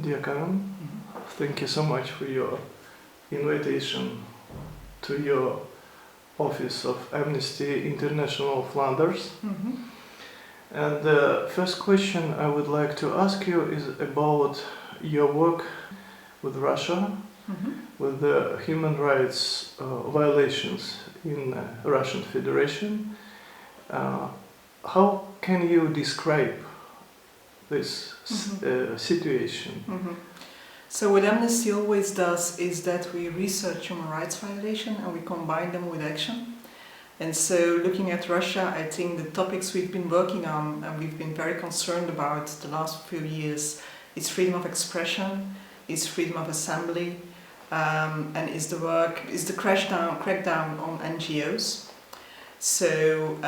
Dear Karen, thank you so much for your invitation to your office of Amnesty International Flanders. And the first question I would like to ask you is about your work with Russia, with the human rights violations in Russian Federation. How can you describe this situation? So what Amnesty always does is that we research human rights violation and we combine them with action. And so looking at Russia, I think the topics we've been working on and we've been very concerned about the last few years is freedom of expression, is freedom of assembly, and is the crackdown on NGOs. So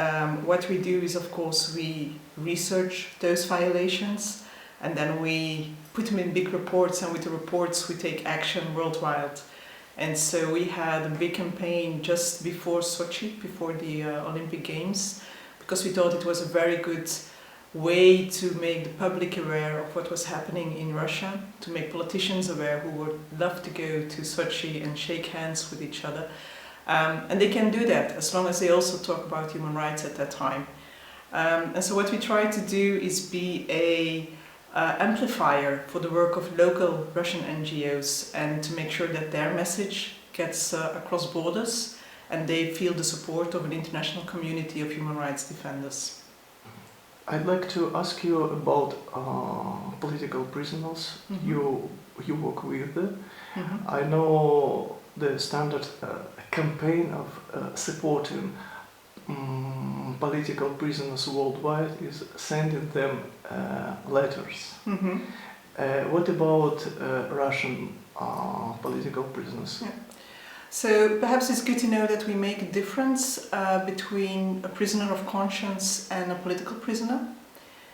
what we do is, of course, we research those violations and then we put them in big reports, and with the reports we take action worldwide. And so we had a big campaign just before Sochi, before the Olympic Games, because we thought it was a very good way to make the public aware of what was happening in Russia, to make politicians aware who would love to go to Sochi and shake hands with each other. And they can do that as long as they also talk about human rights at that time. And so what we try to do is be a amplifier for the work of local Russian NGOs and to make sure that their message gets across borders and they feel the support of an international community of human rights defenders. I'd like to ask you about political prisoners you work with. I know the standard campaign of supporting political prisoners worldwide is sending them letters. What about Russian political prisoners? So perhaps it's good to know that we make a difference between a prisoner of conscience and a political prisoner.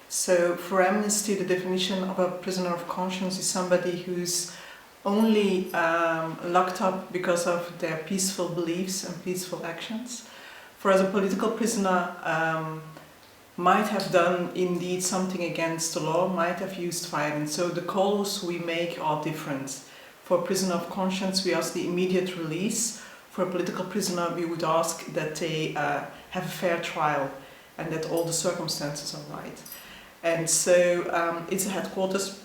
So for Amnesty, the definition of a prisoner of conscience is somebody who's only locked up because of their peaceful beliefs and peaceful actions. Whereas a political prisoner might have done indeed something against the law, might have used violence. So the calls we make are different. For a prisoner of conscience, we ask the immediate release. For a political prisoner, we would ask that they have a fair trial and that all the circumstances are right. And so it's the headquarters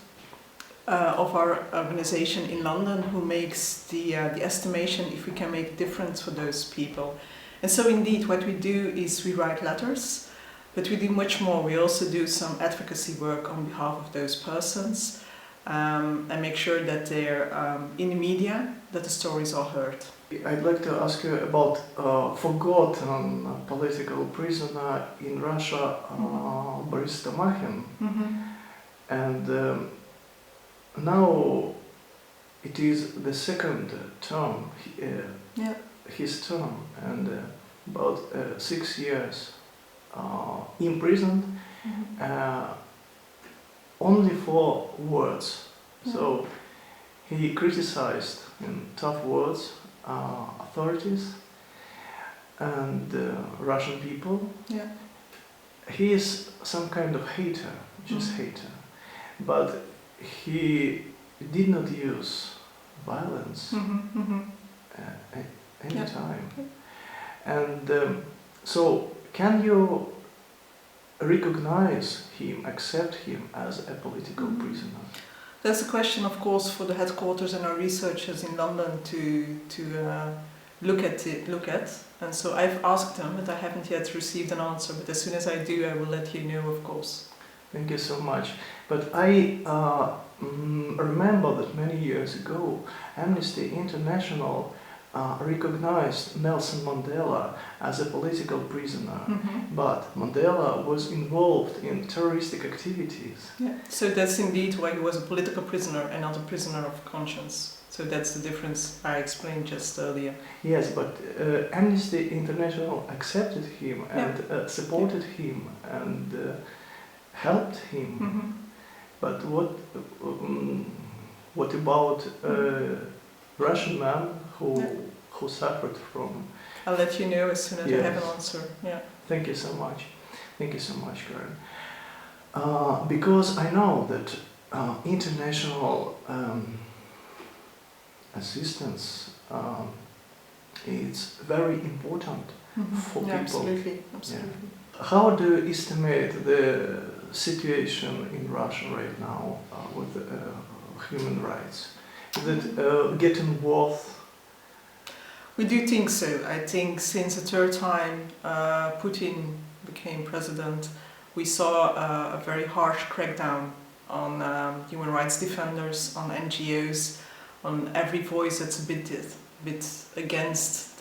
of our organization in London who makes the estimation if we can make a difference for those people. And so indeed what we do is we write letters, but we do much more. We also do some advocacy work on behalf of those persons and make sure that they're in the media, that the stories are heard. I'd like to ask you about forgotten political prisoner in Russia, Boris Maxim. And now it is the second term, his term, and about 6 years imprisoned, only for words. So he criticized in tough words authorities and Russian people. He is some kind of hater, just hater, but he did not use violence any time. And so can you recognize him, accept him as a political prisoner? That's a question, of course, for the headquarters and our researchers in London to look at. And so I've asked them, but I haven't yet received an answer. But as soon as I do, I will let you know, of course. Thank you so much. But I remember that many years ago, Amnesty International recognized Nelson Mandela as a political prisoner, but Mandela was involved in terroristic activities. So that's indeed why he was a political prisoner and not a prisoner of conscience. So that's the difference I explained just earlier. Yes, but Amnesty International accepted him and supported him and helped him. But what about Russian man who suffered from? I'll let you know as soon as I have an answer. Thank you so much. Thank you so much, Karen. Because I know that international assistance it's very important for Yeah, people. absolutely, absolutely. Yeah. How do you estimate the situation in Russia right now with human rights? Is it getting worse? We do think so. I think since the third time Putin became president, we saw a very harsh crackdown on human rights defenders, on NGOs, on every voice that's a bit against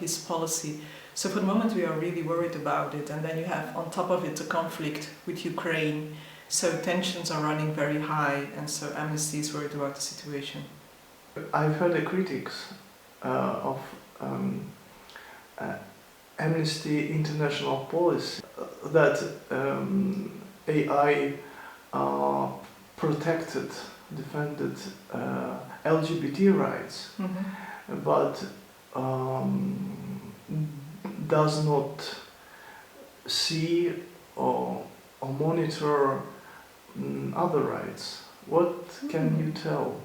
his policy. So for the moment we are really worried about it. And then you have on top of it the conflict with Ukraine. So tensions are running very high, and so Amnesty is worried about the situation. I've heard the critics of Amnesty International policy that AI protected, defended LGBT rights, but does not see or monitor other rights. What can you tell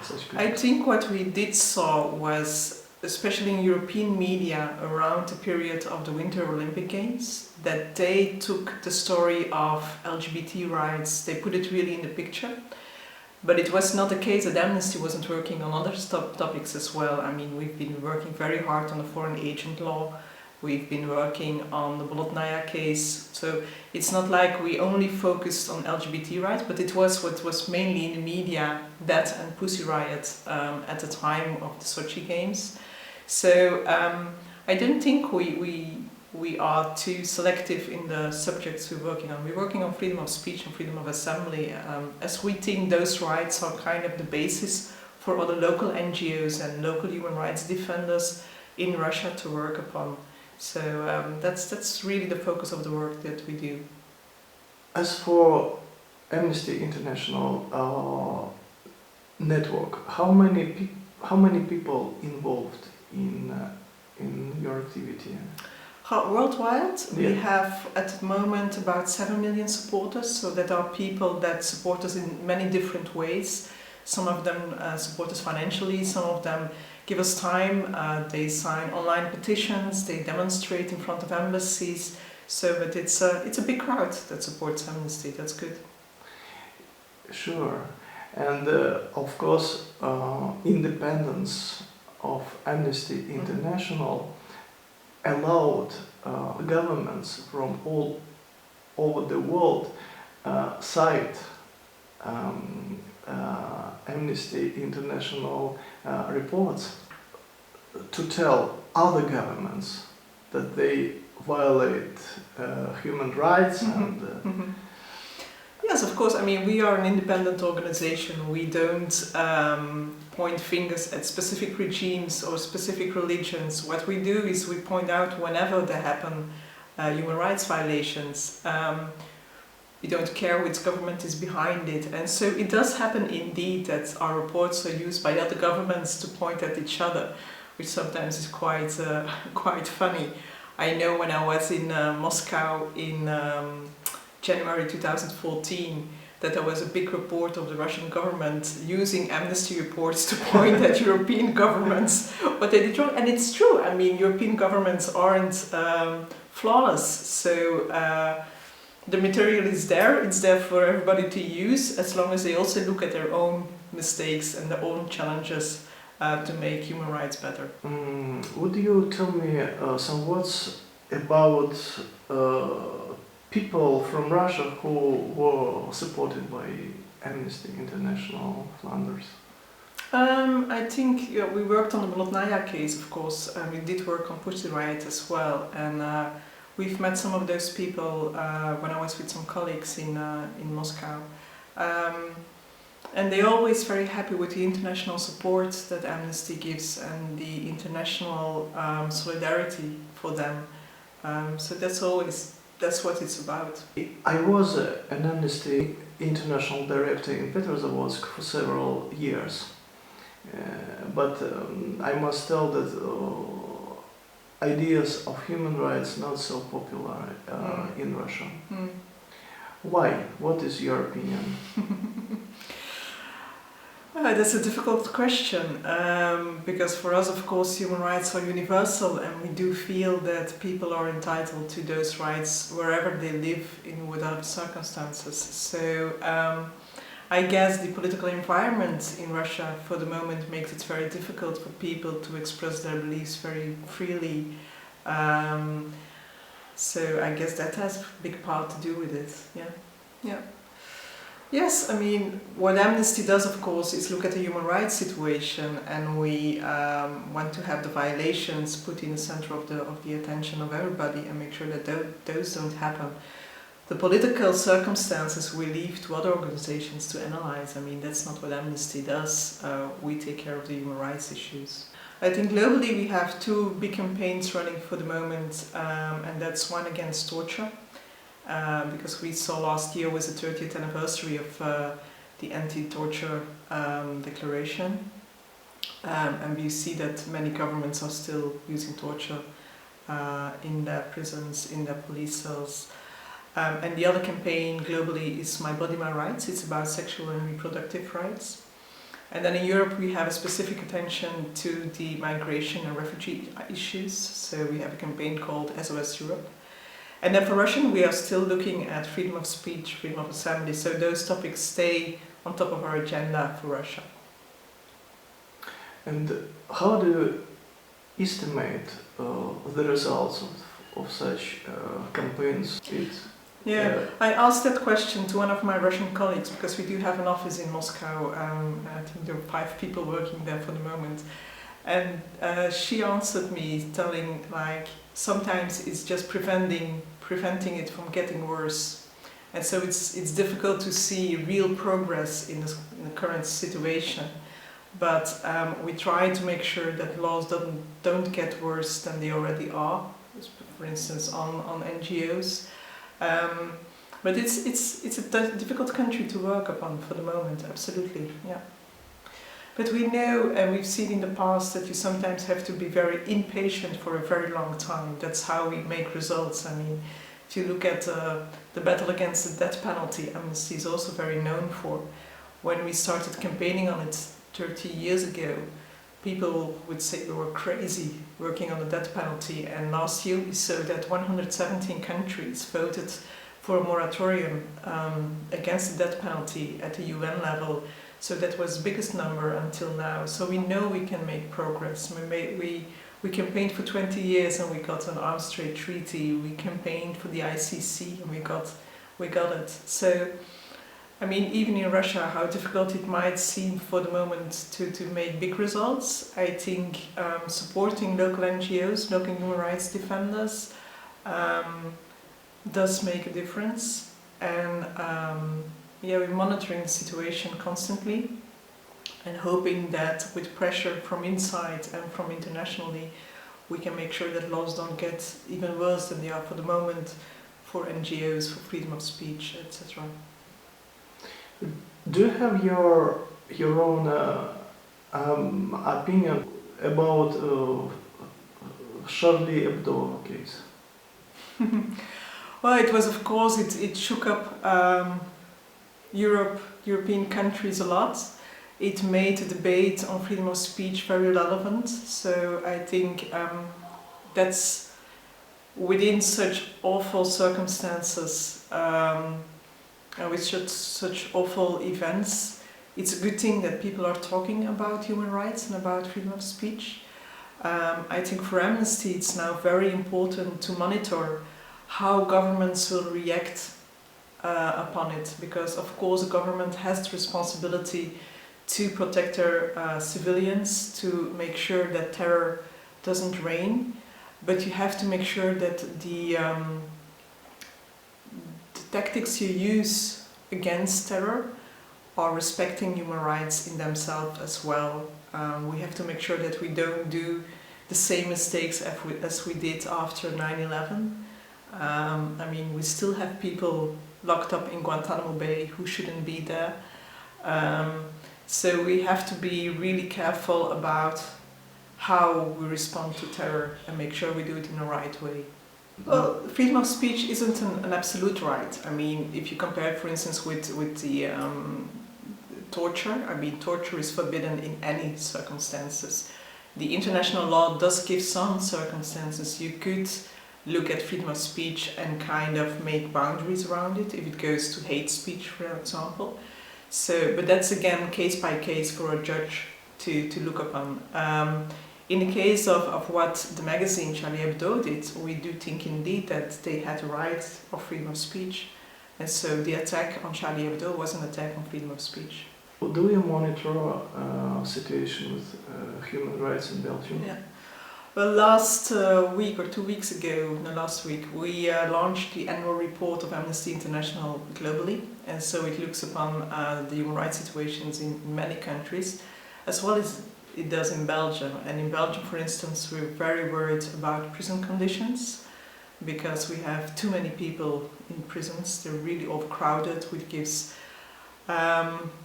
such people? I think what we did saw was, especially in European media around the period of the Winter Olympic Games, that they took the story of LGBT rights, they put it really in the picture. But it was not the case that Amnesty wasn't working on other topics as well. I mean, we've been working very hard on the foreign agent law. We've been working on the Bolotnaya case. So it's not like we only focused on LGBT rights, but it was what was mainly in the media, that and Pussy Riot at the time of the Sochi Games. So I don't think we are too selective in the subjects we're working on. We're working on freedom of speech and freedom of assembly, as we think those rights are kind of the basis for other local NGOs and local human rights defenders in Russia to work upon. So that's really the focus of the work that we do. As for Amnesty International network, how many people involved in your activity? Worldwide, Yeah. we have at the moment about 7 million supporters, so that are people that support us in many different ways. Some of them support us financially, some of them give us time, they sign online petitions, they demonstrate in front of embassies. So, but it's a big crowd that supports Amnesty, that's good. Sure, and of course independence of Amnesty International allowed governments from all over the world cite Amnesty International reports to tell other governments that they violate human rights and Yes, of course. I mean, we are an independent organization. We don't point fingers at specific regimes or specific religions. What we do is we point out whenever there happen human rights violations. We don't care which government is behind it. And so it does happen indeed that our reports are used by other governments to point at each other, which sometimes is quite funny. I know when I was in Moscow in January 2014, that there was a big report of the Russian government using Amnesty reports to point at European governments what they did wrong. And it's true. I mean, European governments aren't flawless. So the material is there. It's there for everybody to use, as long as they also look at their own mistakes and their own challenges to make human rights better. Would you tell me some words about people from Russia who were supported by Amnesty International Flanders? I think we worked on the Bolotnaya case, of course. We did work on Pussy Riot as well, and we've met some of those people when I was with some colleagues in Moscow. And they're always very happy with the international support that Amnesty gives and the international solidarity for them. So that's what it's about. I was an Amnesty International director in Petrozavodsk for several years, but I must tell that ideas of human rights not so popular in Russia. Why? What is your opinion? That's a difficult question because for us, of course, human rights are universal, and we do feel that people are entitled to those rights wherever they live in whatever circumstances. So I guess the political environment in Russia for the moment makes it very difficult for people to express their beliefs very freely. So I guess that has a big part to do with it. Yeah. Yes, I mean, what Amnesty does, of course, is look at the human rights situation, and we want to have the violations put in the center of the attention of everybody and make sure that those don't happen. The political circumstances we leave to other organizations to analyze. I mean, that's not what Amnesty does. We take care of the human rights issues. I think globally we have two big campaigns running for the moment, and that's one against torture. Because we saw last year was the 30th anniversary of the anti-torture declaration, and we see that many governments are still using torture in their prisons, in their police cells. And the other campaign globally is My Body, My Rights. It's about sexual and reproductive rights. And then in Europe we have a specific attention to the migration and refugee issues. So we have a campaign called SOS Europe. And then for Russia, we are still looking at freedom of speech, freedom of assembly, so those topics stay on top of our agenda for Russia. And how do you estimate the results of such campaigns? I asked that question to one of my Russian colleagues, because we do have an office in Moscow. I think there are 5 people working there for the moment. And she answered me telling, like, sometimes it's just preventing it from getting worse, and so it's difficult to see real progress in the current situation. But we try to make sure that laws don't get worse than they already are. For instance, on NGOs. But it's a difficult country to work upon for the moment. Absolutely, yeah. But we know, and we've seen in the past, that you sometimes have to be very impatient for a very long time. That's how we make results. I mean, if you look at the battle against the death penalty, Amnesty is also very known for. When we started campaigning on it 30 years ago, people would say we were crazy working on the death penalty. And last year we saw that 117 countries voted for a moratorium against the death penalty at the UN level. So that was the biggest number until now. So we know we can make progress. We campaigned for 20 years and we got an arms trade treaty. We campaigned for the ICC and we got it. So, I mean, even in Russia, how difficult it might seem for the moment to make big results, I think supporting local NGOs, local human rights defenders, does make a difference. And we're monitoring the situation constantly and hoping that with pressure from inside and from internationally, we can make sure that laws don't get even worse than they are for the moment for NGOs, for freedom of speech, etc. Do you have your own opinion about Charlie Hebdo case? Well, it was, of course, it shook up European countries a lot. It made the debate on freedom of speech very relevant. So I think that's within such awful circumstances and with such awful events, it's a good thing that people are talking about human rights and about freedom of speech. I think for Amnesty it's now very important to monitor how governments will react upon it, because of course the government has the responsibility to protect their civilians, to make sure that terror doesn't reign, but you have to make sure that the tactics you use against terror are respecting human rights in themselves as well. We have to make sure that we don't do the same mistakes as we did after 9/11. I mean, we still have people locked up in Guantanamo Bay who shouldn't be there. So we have to be really careful about how we respond to terror and make sure we do it in the right way. Well, freedom of speech isn't an absolute right. I mean, if you compare it, for instance, with the torture, I mean, torture is forbidden in any circumstances. The international law does give some circumstances. You could look at freedom of speech and kind of make boundaries around it if it goes to hate speech, for example. So, but that's again case by case for a judge to look upon. In the case of what the magazine Charlie Hebdo did, we do think indeed that they had a right of freedom of speech. And so the attack on Charlie Hebdo was an attack on freedom of speech. Do you monitor situation with human rights in Belgium? Yeah. Well, last week or 2 weeks ago, no, last week, we launched the annual report of Amnesty International globally. And so it looks upon the human rights situations in many countries, as well as it does in Belgium. And in Belgium, for instance, we're very worried about prison conditions because we have too many people in prisons. They're really overcrowded,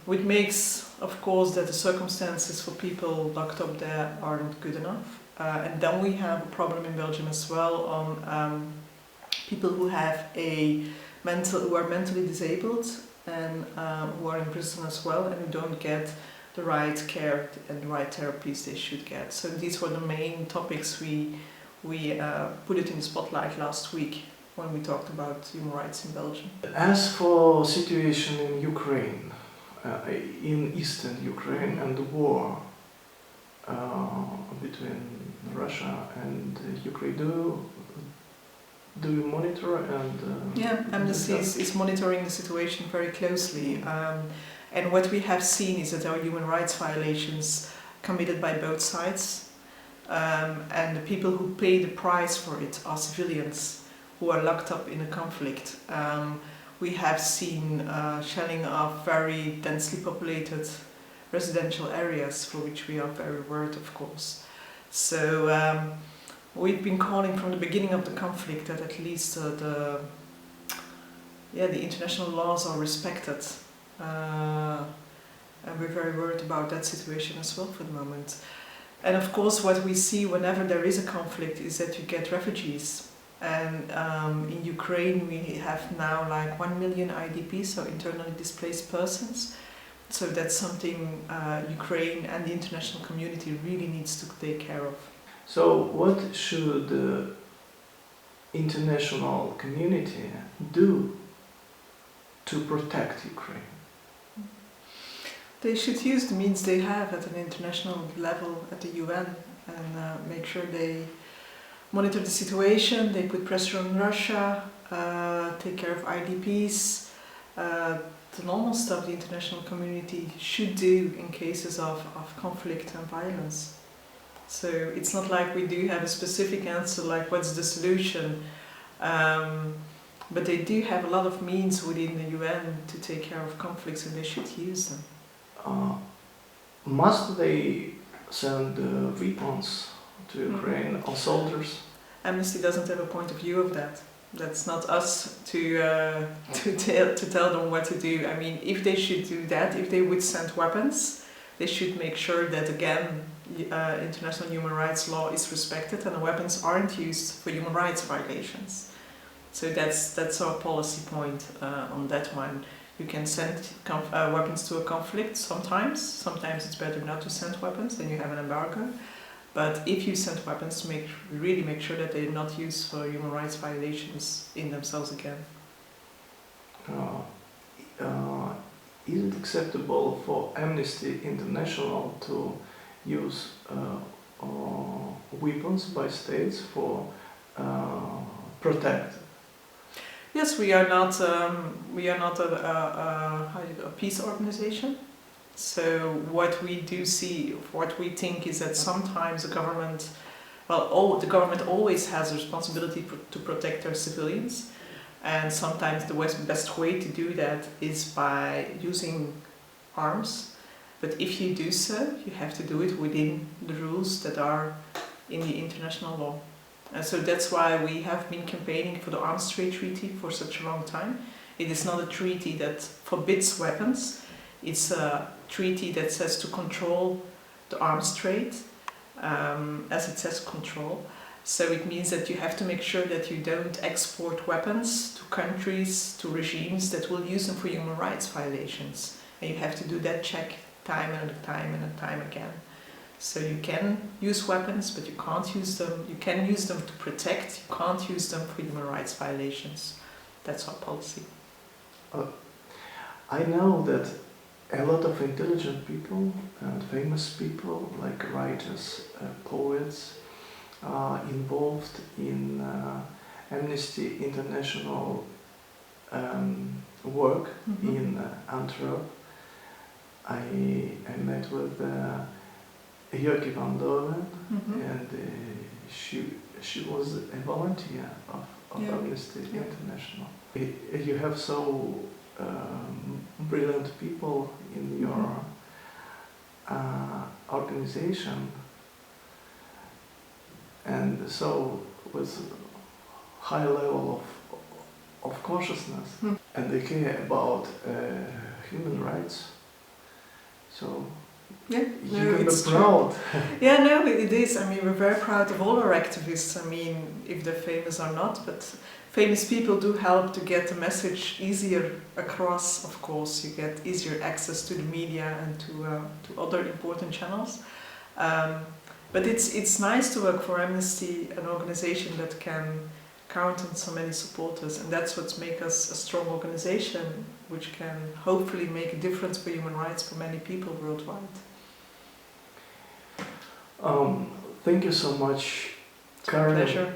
which makes, of course, that the circumstances for people locked up there aren't good enough. And then we have a problem in Belgium as well on people who are mentally disabled and who are in prison as well and who don't get the right care and the right therapies they should get. So these were the main topics we put it in the spotlight last week when we talked about human rights in Belgium. As for situation in Ukraine, in eastern Ukraine and the war between Russia and Ukraine, do you monitor and... Yeah, Amnesty is monitoring the situation very closely. And what we have seen is that there are human rights violations committed by both sides. And the people who pay the price for it are civilians who are locked up in a conflict. We have seen shelling of very densely populated residential areas, for which we are very worried, of course. So we've been calling from the beginning of the conflict that at least the international laws are respected. And we're very worried about that situation as well for the moment. And of course what we see whenever there is a conflict is that you get refugees. And in Ukraine we have now like 1 million IDPs, so internally displaced persons. So that's something Ukraine and the international community really needs to take care of. So what should the international community do to protect Ukraine? They should use the means they have at an international level at the UN and make sure they monitor the situation, they put pressure on Russia, take care of IDPs, the normal stuff the international community should do in cases of conflict and violence. So it's not like we do have a specific answer like what's the solution, but they do have a lot of means within the UN to take care of conflicts and they should use them. Must they send weapons to Ukraine or soldiers? Amnesty doesn't have a point of view of that. That's not us to tell them what to do. I mean, if they should do that, if they would send weapons, they should make sure that again international human rights law is respected and the weapons aren't used for human rights violations. So that's our policy point on that one. You can send weapons to a conflict sometimes. Sometimes it's better not to send weapons, then you have an embargo. But if you send weapons, really make sure that they're not used for human rights violations in themselves again. Is it acceptable for Amnesty International to use weapons by states for protect? Yes, we are not a peace organization. So what we do see, what we think is that sometimes the government, the government always has a responsibility to protect their civilians, and sometimes the best way to do that is by using arms. But if you do so, you have to do it within the rules that are in the international law. And so that's why we have been campaigning for the Arms Trade Treaty for such a long time. It is not a treaty that forbids weapons. It's a treaty that says to control the arms trade, as it says control. So it means that you have to make sure that you don't export weapons to countries, to regimes that will use them for human rights violations. And you have to do that check time and time again. So you can use weapons, but you can't use them. You can use them to protect, you can't use them for human rights violations. That's our policy. I know that a lot of intelligent people and famous people, like writers, poets, are involved in Amnesty International work in Antwerpen. I met with Jörg van Doven, and she was a volunteer of Amnesty International. You have so brilliant people in your organization, and so with high level of consciousness, and they care about human rights. So you can be proud. Yeah, no, it is. I mean, we're very proud of all our activists. I mean, if they're famous or not, but famous people do help to get the message easier across, of course. You get easier access to the media and to other important channels. But it's nice to work for Amnesty, an organization that can count on so many supporters, and that's what makes us a strong organization, which can hopefully make a difference for human rights for many people worldwide. Thank you so much, It's a pleasure.